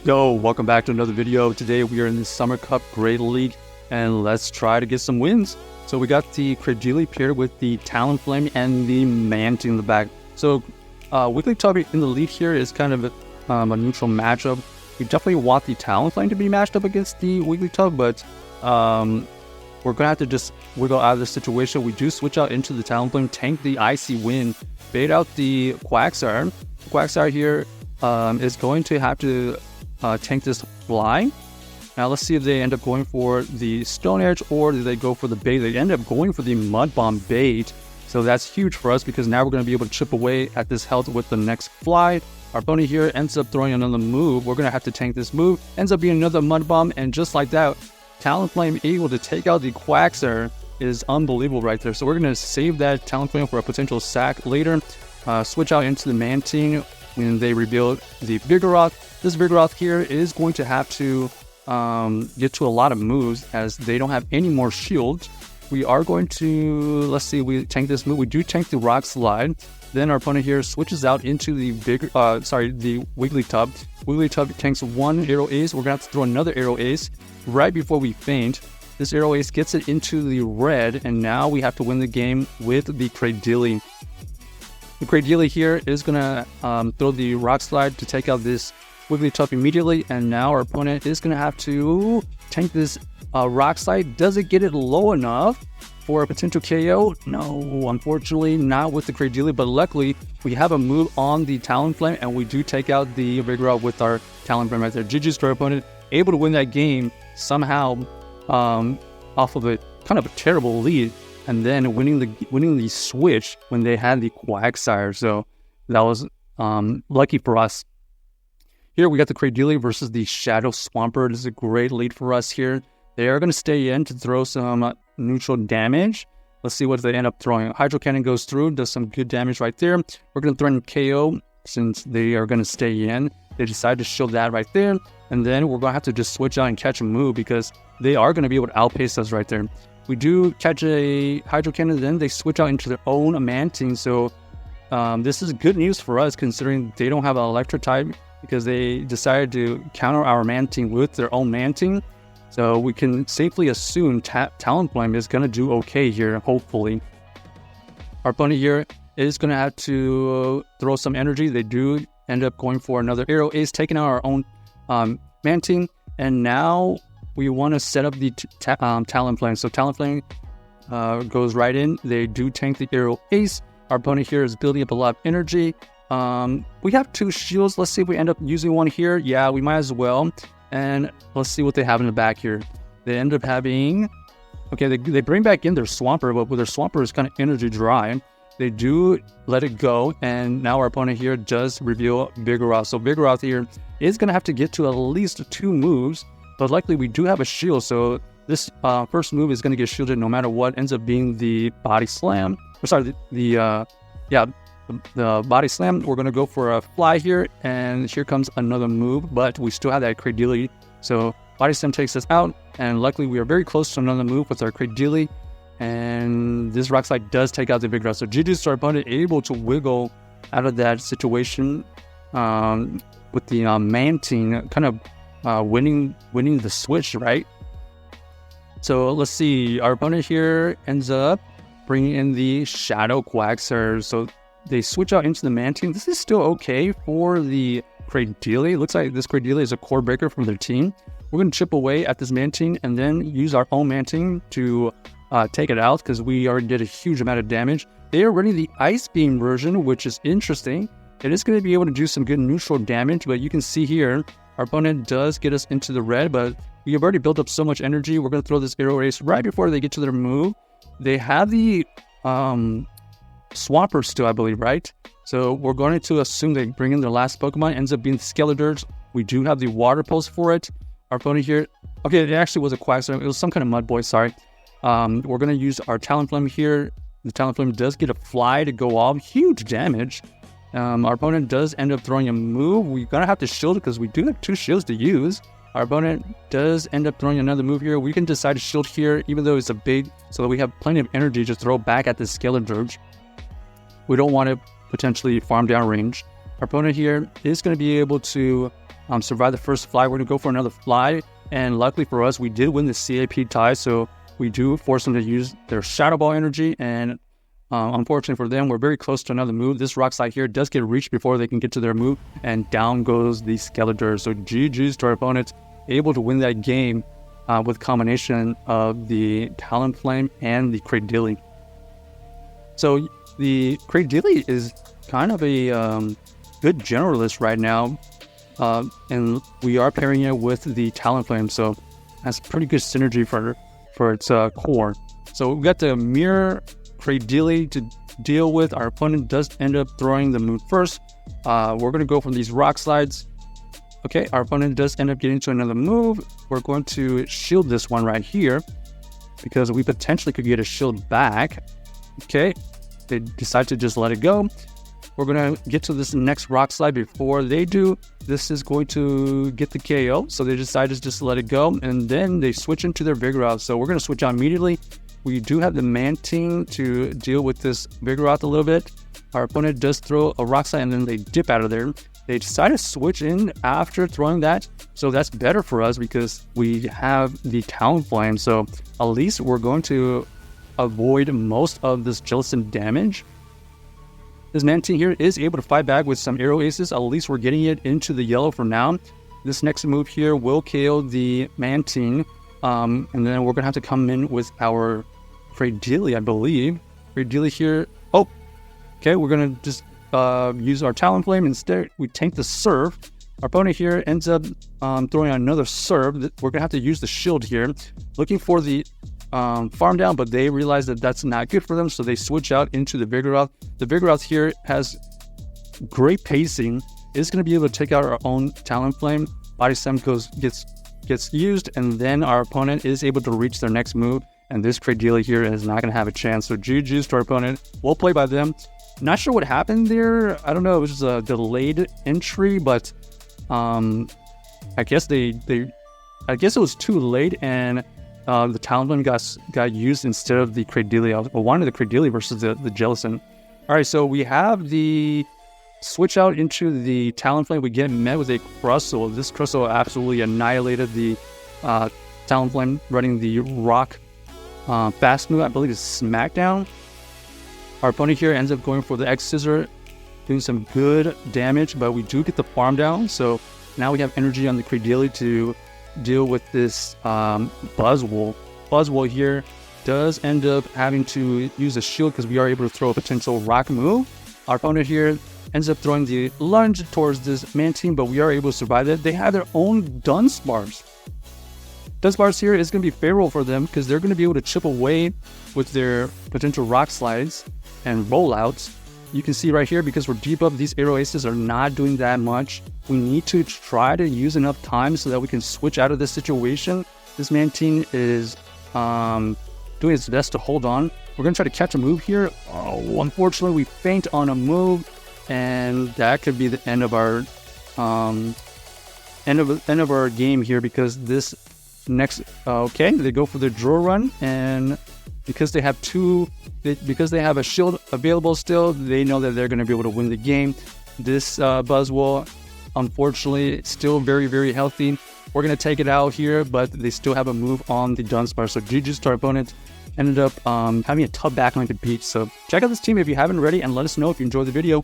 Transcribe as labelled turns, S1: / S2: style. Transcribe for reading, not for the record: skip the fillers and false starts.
S1: Yo, welcome back to another video. Today we are in the Summer Cup Cradily, and let's try to get some wins. So we got the Cradily paired with the Talonflame and the Mantine in the back. So Wigglytuff in the lead here is kind of a neutral matchup. We definitely want the Talonflame to be matched up against the Wigglytuff, but we're gonna have to just wiggle out of this situation. We do switch out into the Talonflame, tank the Icy Wind, bait out the Quagsire. Quagsire here is going to have to tank this Fly. Now let's see if they end up going for the Stone Edge or do they go for the bait. They end up going for the Mud Bomb bait, so that's huge for us because now we're going to be able to chip away at this health with the next Fly. Our opponent here ends up throwing another move. We're going to have to tank this move. Ends up being another Mud Bomb, and just like that, Talonflame able to take out the Quagsire is unbelievable right there. So we're going to save that Talonflame for a potential sack later. Switch out into the Mantine when they rebuild the Vigoroth. This Vigoroth here is going to have to get to a lot of moves as they don't have any more shields. We are going to, let's see, we tank this move. We do tank the Rock Slide. Then our opponent here switches out into the the Wigglytuff. Wigglytuff tanks one Arrow Ace. We're going to have to throw another Arrow Ace right before we faint. This Arrow Ace gets it into the red, and now we have to win the game with the Cradily. The Cradily here is going to throw the Rock Slide to take out this Wigglytuff immediately, and now our opponent is going to have to tank this Rock Slide. Does it get it low enough for a potential KO? No, unfortunately not with the Cradily, but luckily we have a move on the Talonflame, and we do take out the Vigoroth with our Talonflame right there. GG's to our opponent, able to win that game somehow off of a kind of a terrible lead, and then winning the switch when they had the Quagsire. So that was lucky for us. Here we got the Cradily versus the Shadow Swampert. This is a great lead for us here. They are going to stay in to throw some neutral damage. Let's see what they end up throwing. Hydro Cannon goes through, does some good damage right there. We're going to threaten KO since they are going to stay in. They decide to shield that right there. And then we're going to have to just switch out and catch a move because they are going to be able to outpace us right there. We do catch a Hydro Cannon, then they switch out into their own Mantine. So this is good news for us considering they don't have an Electric type, because they decided to counter our Mantine with their own Mantine. So we can safely assume Talonflame is going to do okay here, hopefully. Our opponent here is going to have to throw some energy. They do end up going for another Arrow Ace, taking out our own Mantine. And now we want to set up the Talonflame. So Talonflame goes right in. They do tank the Arrow Ace. Our opponent here is building up a lot of energy. We have two shields. Let's see if we end up using one here. Yeah, we might as well. And let's see what they have in the back here. They end up having... Okay, they bring back in their Swampert, but their Swampert is kind of energy dry. They do let it go, and now our opponent here does reveal Vigoroth. So Vigoroth here is going to have to get to at least two moves, but luckily we do have a shield, so this first move is going to get shielded no matter what. Ends up being the Body Slam. Or sorry, the Body Slam. We're going to go for a Fly here, and here comes another move, but we still have that Cradily. So Body Slam takes us out, and luckily we are very close to another move with our Cradily, and this Rock Slide does take out the Vigoroth. So GG's to our opponent, able to wiggle out of that situation with the Mantine, kind of winning the switch, right? So let's see, our opponent here ends up bringing in the Shadow Quagsire. So they switch out into the Mantine. This is still okay for the Cradily. Looks like this Cradily is a core breaker from their team. We're going to chip away at this Mantine and then use our own Mantine to take it out because we already did a huge amount of damage. They are running the Ice Beam version, which is interesting. It is going to be able to do some good neutral damage, but you can see here, our opponent does get us into the red, but we have already built up so much energy. We're going to throw this Arrow Ace right before they get to their move. They have the Swampert still, I believe, right? So we're going to assume they bring in their last Pokemon. Ends up being Skeledirge. We do have the Water Pulse for it. Our opponent here... Okay, it actually was a Quagsire. It was some kind of Mud Boy, sorry. We're going to use our Talonflame here. The Talonflame does get a Fly to go off. Huge damage. Our opponent does end up throwing a move. We're going to have to shield it because we do have two shields to use. Our opponent does end up throwing another move here. We can decide to shield here, even though it's a big... So that we have plenty of energy to throw back at this Skeledirge. We don't want to potentially farm down range. Our opponent here is going to be able to survive the first fly. We're going to go for another fly. And luckily for us, we did win the CAP tie. So we do force them to use their Shadow Ball energy. And unfortunately for them, we're very close to another move. This Rock Slide here does get reached before they can get to their move. And down goes the Skeletor. So GG's to our opponents, able to win that game with combination of the Talonflame and the Cradily. So the Cradily is kind of a good generalist right now. And we are pairing it with the Talonflame, so that's pretty good synergy for its core. So we've got the Mirror Cradily to deal with. Our opponent does end up throwing the move first. We're going to go from these Rock Slides. Okay, our opponent does end up getting to another move. We're going to shield this one right here because we potentially could get a shield back. Okay, they decide to just let it go. We're going to get to this next Rock Slide before they do. This is going to get the KO, so they decide to just let it go, and then they switch into their Vigoroth. So we're going to switch out immediately. We do have the Mantine to deal with this Vigoroth a little bit. Our opponent does throw a Rock Slide, and then they dip out of there. They decide to switch in after throwing that, so that's better for us because we have the Talonflame. So at least we're going to avoid most of this Jellicent damage. This Mantine here is able to fight back with some Arrow Aces. At least we're getting it into the yellow for now. This next move here will KO the Mantine. And then we're going to have to come in with our Cradily, I believe. Cradily here. Oh, okay. We're going to just use our Talonflame. Instead, we tank the Surf. Our opponent here ends up throwing another Surf. We're going to have to use the shield here. Looking for the farm down, but they realize that that's not good for them, so they switch out into the Vigoroth. The Vigoroth here has great pacing. It's going to be able to take out our own Talonflame. Body Slam gets used, and then our opponent is able to reach their next move, and this Cradily here is not going to have a chance. So GG's to our opponent. We'll play by them. Not sure what happened there. I don't know. It was just a delayed entry, but I guess I guess it was too late, and the Talonflame got used instead of the Cradily. I wanted the Cradily versus the Jellicent. All right, so we have the switch out into the Talonflame. We get met with a Crustle. This Crustle absolutely annihilated the Talonflame, running the Rock fast move. I believe it's Smackdown. Our opponent here ends up going for the X Scissor, doing some good damage, but we do get the farm down. So now we have energy on the Cradily to deal with this Buzzwole. Buzzwole here does end up having to use a shield because we are able to throw a potential rock move. Our opponent here ends up throwing the lunge towards this Mantine, but we are able to survive it. They have their own Dunsparce. Dunsparce here is going to be favorable for them because they're going to be able to chip away with their potential Rock Slides and rollouts. You can see right here, because we're deep up, these Arrow Aces are not doing that much. We need to try to use enough time so that we can switch out of this situation. This Mantine is doing its best to hold on. We're going to try to catch a move here. Oh, unfortunately, we faint on a move, and that could be the end of our end of our game here, because this next okay, they go for the draw run, and because they have because they have a shield available still, they know that they're going to be able to win the game. This Buzzwole, unfortunately, it's still very, very healthy. We're going to take it out here, but they still have a move on the Dunsparce. So GG's to our opponent. Ended up having a tough backline to beat. So check out this team if you haven't already, and let us know if you enjoyed the video.